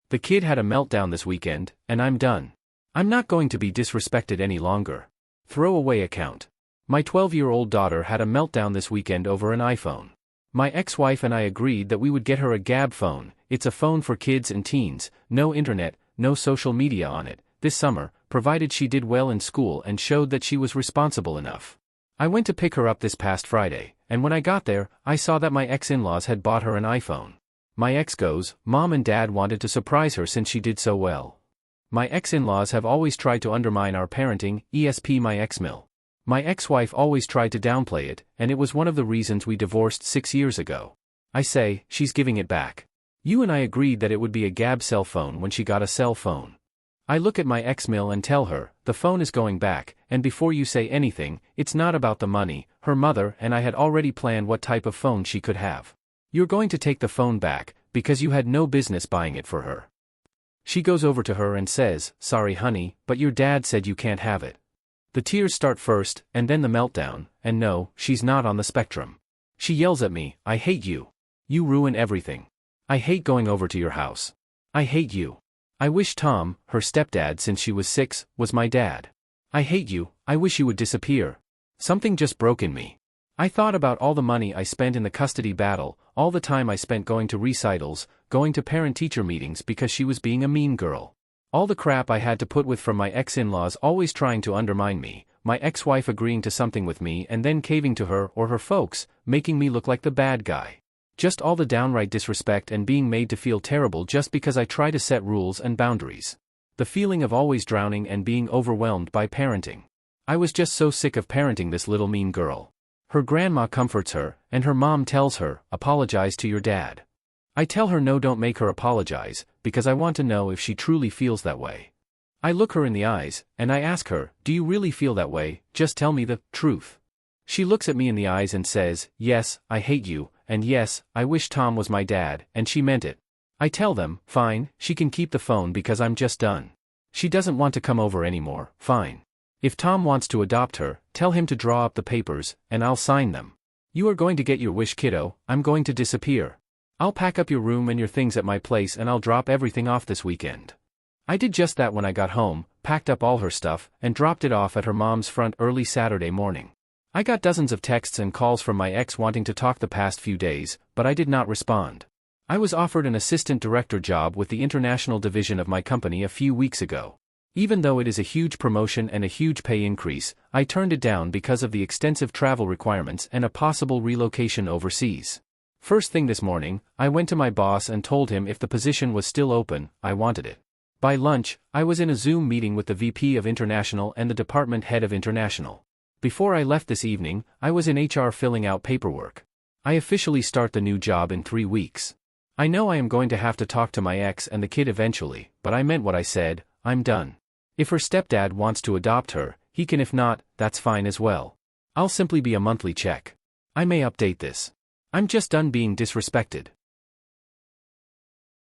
The kid had a meltdown this weekend, and I'm done. I'm not going to be disrespected any longer. Throwaway account. My 12-year-old daughter had a meltdown this weekend over an iPhone. My ex-wife and I agreed that we would get her a Gab phone. It's a phone for kids and teens, no internet, no social media on it, this summer, provided she did well in school and showed that she was responsible enough. I went to pick her up this past Friday, and when I got there, I saw that my ex-in-laws had bought her an iPhone. My ex goes, "Mom and Dad wanted to surprise her since she did so well." My ex-in-laws have always tried to undermine our parenting, ESP my ex-mill. My ex-wife always tried to downplay it, and it was one of the reasons we divorced 6 years ago. I say, she's giving it back. You and I agreed that it would be a Gab cell phone when she got a cell phone. I look at my ex-mill and tell her, the phone is going back, and before you say anything, it's not about the money. Her mother and I had already planned what type of phone she could have. You're going to take the phone back, because you had no business buying it for her. She goes over to her and says, "Sorry honey, but your dad said you can't have it." The tears start first, and then the meltdown, and no, she's not on the spectrum. She yells at me, "I hate you. You ruin everything. I hate going over to your house. I hate you. I wish Tom, her stepdad since she was 6, was my dad. I hate you, I wish you would disappear." Something just broke in me. I thought about all the money I spent in the custody battle, all the time I spent going to recitals, going to parent-teacher meetings because she was being a mean girl. All the crap I had to put with from my ex-in-laws always trying to undermine me, my ex-wife agreeing to something with me and then caving to her or her folks, making me look like the bad guy. Just all the downright disrespect and being made to feel terrible just because I try to set rules and boundaries. The feeling of always drowning and being overwhelmed by parenting. I was just so sick of parenting this little mean girl. Her grandma comforts her, and her mom tells her, "Apologize to your dad." I tell her no, don't make her apologize, because I want to know if she truly feels that way. I look her in the eyes, and I ask her, "Do you really feel that way? Just tell me the truth." She looks at me in the eyes and says, "Yes, I hate you, and yes, I wish Tom was my dad," and she meant it. I tell them, fine, she can keep the phone because I'm just done. She doesn't want to come over anymore, fine. If Tom wants to adopt her, tell him to draw up the papers, and I'll sign them. You are going to get your wish, kiddo. I'm going to disappear. I'll pack up your room and your things at my place and I'll drop everything off this weekend. I did just that when I got home, packed up all her stuff, and dropped it off at her mom's front early Saturday morning. I got dozens of texts and calls from my ex wanting to talk the past few days, but I did not respond. I was offered an assistant director job with the international division of my company a few weeks ago. Even though it is a huge promotion and a huge pay increase, I turned it down because of the extensive travel requirements and a possible relocation overseas. First thing this morning, I went to my boss and told him if the position was still open, I wanted it. By lunch, I was in a Zoom meeting with the VP of International and the department head of International. Before I left this evening, I was in HR filling out paperwork. I officially start the new job in 3 weeks. I know I am going to have to talk to my ex and the kid eventually, but I meant what I said, I'm done. If her stepdad wants to adopt her, he can. If not, that's fine as well. I'll simply be a monthly check. I may update this. I'm just done being disrespected.